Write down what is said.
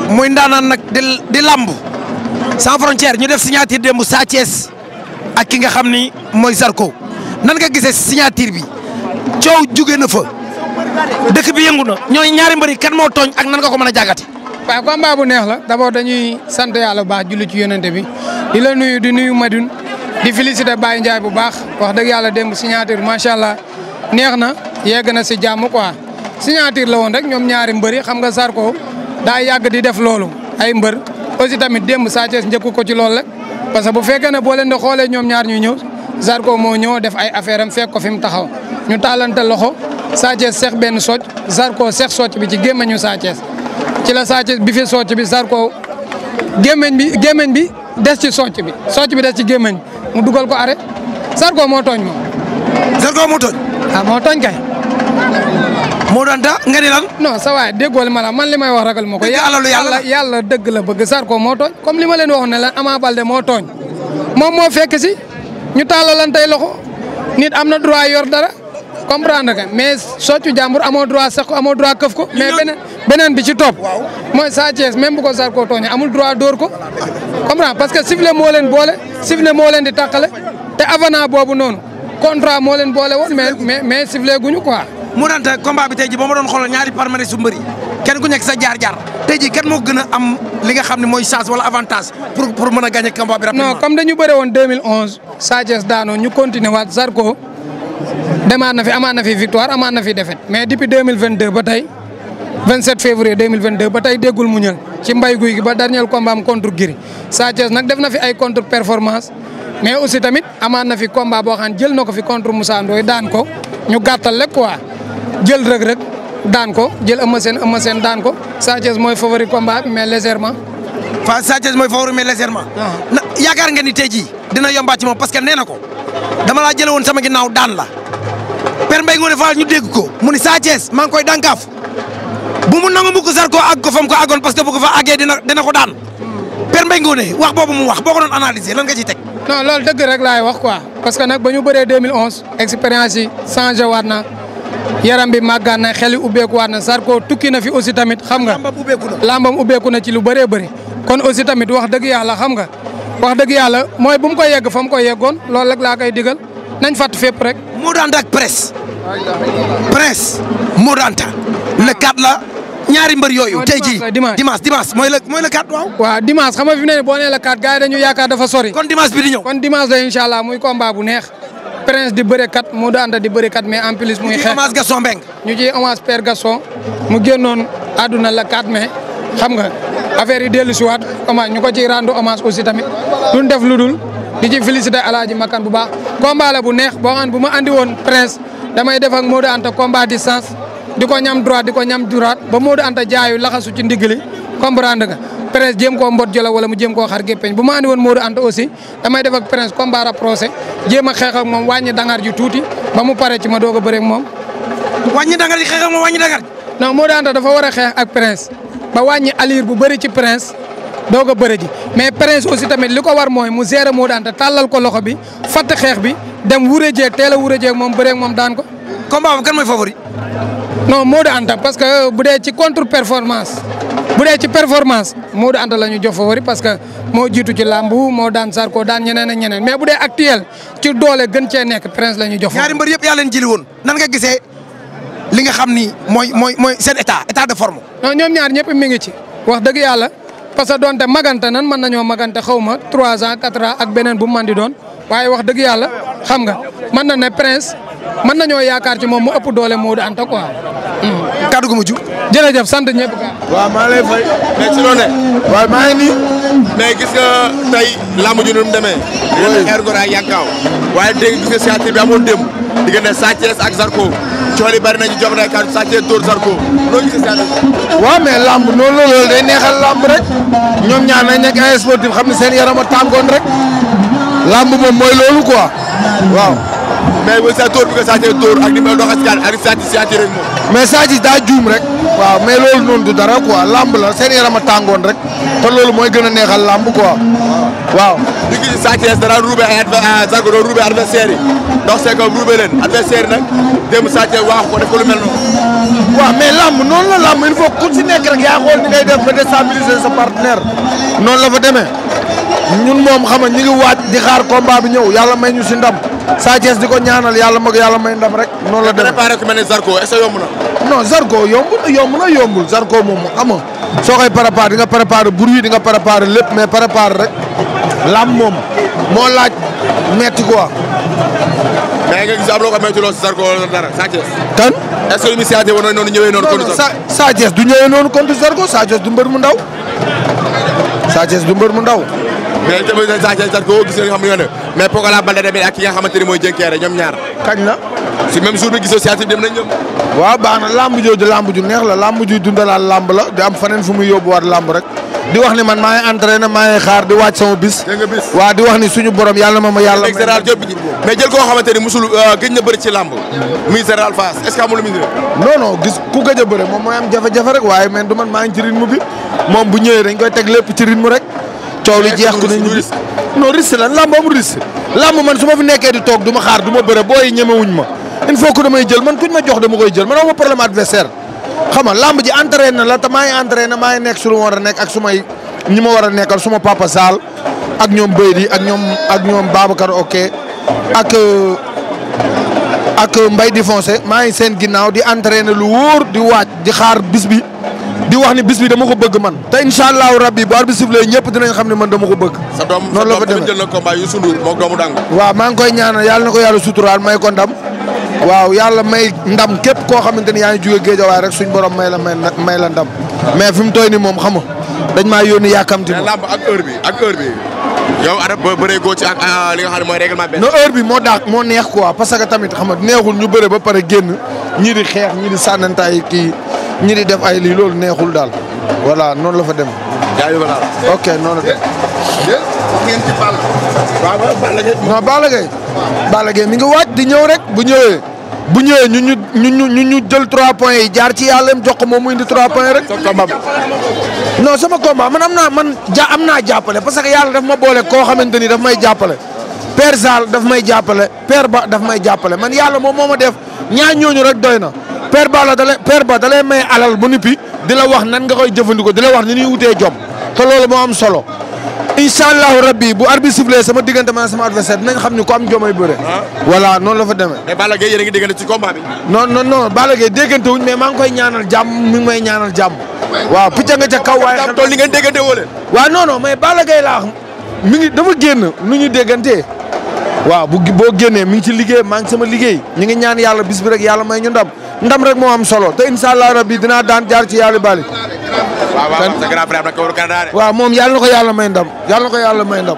muy ndaanaan nag di lamb sans frontière ñu def signature démb Sa Thiès ak ki nga xam ni mooy Zarko nan nga gisee signature bi coow jóge na fa dëkk bi yëngu na ñooy ñaari mbëri kan moo tooñ ak nan nga ko mën a jàggati. waaw combat bu neex la d'abord dañuy sant yàlla bu baax julli ci yonente bi di la nuyu di nuyu Madoune di féliciter Baye Ndiaye bu baax wax dëgg yàlla démb signature macha allah neex na yegg na si jàmm quoi. signature la woon rek ñoom ñaari mbëri xam nga Zarko daa yàgg di def loolu ay mbër aussi tamit démb Sa Thiès njëkku ko ci loolu rek parce que bu fekkee ne boo leen di xoolee ñoom ñaar ñuy ñëw Zarko moo ñëw def ay affaire am fekk ko fi mu taxaw ñu taalante loxo Sa Thiès seex benn socc Zarko seex socc bi ci gémmeñu Sa Thiès ci la Sa Thiès bi fi socc bi Zarko gémmeñ bi des ci socc bi des ci gémmeñ mu dugal ko arrêt Zarko moo tooñ moom. Zarko moo tooñ. ah moo tooñ kay. moo doon ta nga ni lan. non sa waay déggoo li ma la man li may wax ragal ma ko. yàlla dëgg la bëgg Zarko moo tooñ comme li ma leen waxoon ne la Ama Baldé moo tooñ moom moo fekk si ñu tàllalantey loxo nit am na droit yor dara comprendre nga mais soccu jàmbur amoo droit sax ko amoo droit këf ko. mais beneen bi ci topp. mooy Sa Thiès même bu ko Zarko tooñee amul droit dóor ko comprendre parce que sifflet moo leen boole sifflet moo leen di tàqale te avenant boobu noonu contrat moo leen boole woon mais sifflet guñu quoi. mu daan te combat bi tey ji ba ma doon xoolal ñaari palmarès su mbëri kenn ku nekk sa jaar-jaar tey ji kenn moo gën a am li nga xam ne mooy chance wala avantage pour mën a gagner combat bi rapidement. non comme dañu bëre woon 2011 Sa Thiès daanoo ñu continuer waat Zarko demaat na fi amaat na fi victoire amaat na fi défaite mais depuis 2022 ba tey 27 février 2022 ba tey déggul mu ñël ci mbay guy gi ba dernier combat am contre Giri Sa Thiès nag def na fi ay contre performance mais aussi tamit amaat na fi combat boo xam ne jël na ko fi contre Moussa Ndoye daan ko ñu gàttal rek quoi. jël Reug daan ko jël Eumeu Sène daan ko Sa Thiès mooy favori combat mais légèrement. Sa Thiès mooy favori mais légèrement. na yaakaar nga ni tey jii dina yombaat ci moom parce que nee na ko dama laa jëlee woon sama ginnaaw daan la. Père Mbaye Ngoné Fall ñu dégg ko mu ni Sa Thiès maa ngi koy dànkaaf bu mu nangu mu ko Zarko àgg ko fa mu ko àggoon parce que bu ko fa àggee dina ko daan. Père Mbaye Ngoné wax boobu mu wax boo ko doon analyser lan nga ciy teg. non loolu dëgg rek laay wax quoi parce que nag ba ñu bëree 2011 expérience yi changé waat na. yaram bi màggaan na xel yi ubbeeku waat na Zarko tukki na fi aussi tamit xam nga. lambam ubbeeku na ci lu bëree bëri. kon aussi tamit wax dëgg yàlla xam nga wax dëgg yàlla mooy bu mu ko yegg fa mu ko yeggoon loolu rek laa koy digal nañ fàtt fépp rek. Modou Anta ak presse. Modou Anta. le 4 la ñaari mbër yooyu. tey jii dimanche mooy le 4 waaw. waaw dimanche xam nga fi mu ne nii boo nee le 4 gars yi dañu yaakaar dafa sori. kon dimanche bi di ñëw. kon dimanche la incha allah muy combat bu neex. Prince di bëre kat Modou Anta di bëre kat mais en plus muy xeex hommage Gaston Mbengue ñu ci hommage Père Gaston mu génnoon àdduna la 4 mai xam nga affaire yi dellu si waat hommage ñu ko ciy rendre hommage aussi tamit duñ def lu dul di ci féliciter Alaaji Makan bu baax combat la bu neex boo xam ne bu ma andi woon Prince damay def ak Modou Anta combat distance di ko ñam droite di ko ñam droite ba Modou Anta jaayu laxasu ci ndigli comprendre nga Prince jéem koo mbot jëla wala mu jéem koo xar géppeñ bu ma andi woon Modou Anta aussi damay def ak Prince combat rapproché jéem a xeex ak moom wàññi dangar ji tuuti ba mu pare ci ma doog a bëre ak moom. wàññi dangar ji xeex ak moom wàññi dangar. non Modou Anta dafa war a xeex ak Prince ba wàññi allure bu bëri ci Prince doog a bëre ji mais Prince aussi tamit li ko war mooy mu gérer Modou Anta tàllal ko loxo bi fatt xeex bi dem wure jeeg teel a wure jeeg moom bëre ak moom daan ko. combat boobu kan mooy favori. non Modou Anta parce que bu dee ci contre performance. bu dee ci performance Modou Anta la ñu jox favori parce que moo jiitu ci làmb moo daan Zarko daan ñeneen ak ñeneen mais bu dee actuel ci doole gën cee nekk Prince la ñu jox. ñaari mbër yëpp yaa leen jëli woon nan nga gisee li nga xam ni mooy seen état de forme. non ñoom ñaar ñëpp mi ngi ci wax dëgg yàlla parce que donte magante nan mën nañoo magante xaw ma 3 ans 4 ans ak beneen bu mu mën di doon waaye wax dëgg yàlla xam nga mën na ne Prince mën nañoo yaakaar ci moom mu ëpp doole Modou Anta quoi. kaddu gu mujj. jërëjëf sant ñëpp. waaw maa lay fay. mais ci loolu ne. waaw maa ngi nii. mais gis nga tey lamb ji nu mu demee. oui xeer góor ak yankaaw. waaye dégg gis nga signature bi amoon démb. diggante Sa Thiès ak Zarko. cool yi bari nañu jox na kàddu Sa Thiès dóor Zarko. loolu gis nga signature. waaw mais lamb noonu la loolu day neexal lamb rek. ñoom ñaar nañ nekk ay sportif xam ne seen yaram a tàngoon rek. lamb moom mooy loolu quoi. waaw. mais sa tóor bi nga Sa Thiès tóor ak ni ma dox ak signature rek moom. mais Sa Thiès daa juum rek. waaw mais loolu noonu du dara quoi lamb la seen yaram a tàngoon rek te loolu mooy gën a neexal lamb quoi waaw. ñu gis Sa Thiès dara ruube ay Zarko doon ruube adversaire yi donc c'est que ruube leen adversaire yi nag démb Sa Thiès waax ko def ko lu mel noonu. waaw mais lamb noonu la lamb il faut ku ci nekk rek yaa xool ni ngay def ba déstabiliser sa partenaire noonu la fa demee ñun moom xam nga ñu ngi waaj di xaar combat bi ñëw yàlla may ñu si ndam Sa Thiès di ko ñaanal yàlla may ndam rek noonu la demee. préparé ku mel ne Zarko est-ce que yomb na. non Zarko yomb na yombul Zarko moom xam nga soo koy préparé di nga préparé bruit di nga préparé lépp mais préparé rek lamb moom moo laaj metti quoi. mais nga gis am loo ko métti loo si Zarko wala dara Sa Thiès. kan. est-ce que initiative woon noonu ñëwee noonu. contre Sa Thiès du ñëwee noonu contre Zarko Sa Thiès du mbër mu ndaw Sa Thiès du mbër mu ndaw. mais tamit Sa Thiès Zarko gis nga xam ne mais Pokola Baldé demee ak ki nga xamante ni mooy Dieng ñoom ñaar. kañ la. si même jour bi gisoo initiative dem nañ ñoom. waaw baax na lamb jooju lamb ju neex la lamb ju dundalaat lamb la di am faneen fu muy yóbbuwaat lamb rek di wax ni man maa ngi entraîné maa ngi xaar di wàcc sama bis. waaw di wax ni suñu borom yàlla ma yàlla. mais jël koo xamante ni musul gëj na bëri ci lamb. muy Général Fass est-ce que amul lu muy non gis ku gëj a bëre moom mooy am jafe-jafe rek waaye man du man maa ngi ci rythme bi moom bu ñëwee dañ koy teg lépp ci rythme rek. coow li jeex ku ne ñu non risque la lamb amul risque. lamb man su ma fi nekkee di toog du ma xaar du ma bëre booy ñemewuñ ma il faut que damay jël man kuñ ma jox dama koy jël man amoo problème adversaire xam nga lamb ji entraîné la te maa ngi entraîné maa ngi nekk su ma war a nekk ak sumay ñi ma war a nekkal suma papa Sall ak ñoom Baydi ak ñoom Babacar ok ak Mbaye di foncé maa ngi seen ginnaaw di entraîné lu wóor di waaj di xaar bis bi di wax ni bis bi dama ko bëgg man te incha allahu rabbi bu arbitre sifflé ñëpp dinañ xam ne man dama ko bëgg. noonu la fa demee jël na combat yu sundur moom doomu dangu. waaw maa ngi koy ñaanal yàlla na ko yàlla suturaal may ko ndam waaw yàlla may ndam képp koo xamante ni yaa ngi jóge géejawaay rek suñ borom may la ndam mais fi mu tooy ni moom xam nga dañ maa yónni yàkkamti mais lamb ak heure bi yow arab ba bëree góor ci ak li nga xam ne mooy règlement benn. no heure bi moo neex quoi parce que tamit xam nga neexul ñu bëre ba pare génn ñii di xeex ñii di sànnantaay kii ñii di def ay lii loolu neexul daal voilà noonu la fa dem. jaajëfal naa ok noonu la dem. ngeen ci Balla. non Balla Gaye mi ngi waaj di ñëw rek bu ñëwee ñu jël 3 points yi jaar ci yàlla jox ko moom mu indi 3 points rek. non sama combat man am naa jàppale parce que yàlla daf ma boole koo xamante ni daf may jàppale. Père Sall daf may jàppale Père Ba daf may jàppale man yàlla moom moo ma def ñaar ñooñu rek doy na Père Ba da lay may alal bu nuppi di la wax nan nga koy jëfandikoo di la wax ni ñuy wutee jom te loolu moo am solo. incha allahu rabbi bu arbitre sifflé sama diggante man sama adversaire dinañ xam ni ko am jomay bëre. voilà noonu la fa demee. mais Balla Gaye yéen a ngi déggante ci combat bi. non Balla Gaye déggante wuñ mais maa ngi koy ñaanal jàmm mi ngi may ñaanal jàmm. waaw picc nga ca kaw waaye. xel tool li ngeen déggante woo leen. waaw non mais Balla Gaye laa wax mi ngi dafa génn nu ñu déggantee. waaw boo génnee mi ngi ci liggéey maa ngi sama liggéey ñu ngi ñaan yàlla bis bi rek yàlla may ñu ndam rek moo am solo te incha allah rabbi dinaa daan jaar ci yàlla bali. waaw sa grand frère nag waaw moom yàlla na ko yàlla may ndam.